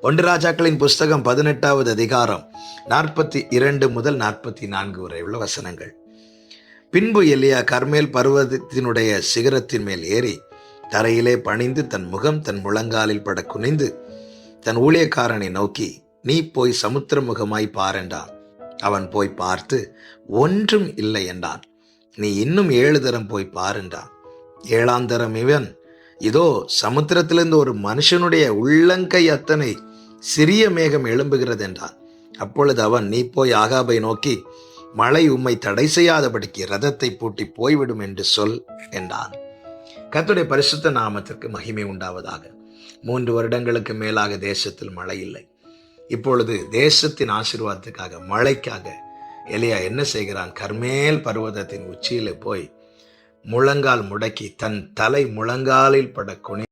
ஒன்று ராஜாக்களின் புஸ்தகம் 18வது அதிகாரம் 42 முதல் 44 வரை உள்ள வசனங்கள். பின்பு எலியா கர்மேல் பர்வதத்தினுடைய சிகரத்தின் மேல் ஏறி தரையிலே பணிந்து தன் முகம் தன் முழங்காலில் பட குனிந்து தன் ஊழியக்காரனை நோக்கி, நீ போய் சமுத்திர முகமாய் பார் என்றான். அவன் போய் பார்த்து ஒன்றும் இல்லை என்றான். நீ இன்னும் 7 தரம் போய் பார் என்றான். 7ஆம் தரம் இவன், இதோ சமுத்திரத்திலிருந்து ஒரு மனுஷனுடைய உள்ளங்கை அத்தனை சிறிய மேகம் எழும்புகிறது என்றான். அப்பொழுது அவன், நீ போய் ஆகாபை நோக்கி, மழை உம்மை தடை செய்யாதபடிக்கு ரதத்தை பூட்டி போய்விடும் என்று சொல் என்றான். கர்த்தருடைய பரிசுத்த நாமத்திற்கு மகிமை உண்டாவதாக. 3 வருடங்களுக்கு மேலாக தேசத்தில் மழை இல்லை. இப்பொழுது தேசத்தின் ஆசீர்வாதத்துக்காக, மழைக்காக எலியா என்ன செய்கிறான்? கர்மேல் பர்வதத்தின் உச்சியிலே போய் முழங்கால் முடக்கி தன் தலை முழங்காலில் பட குனி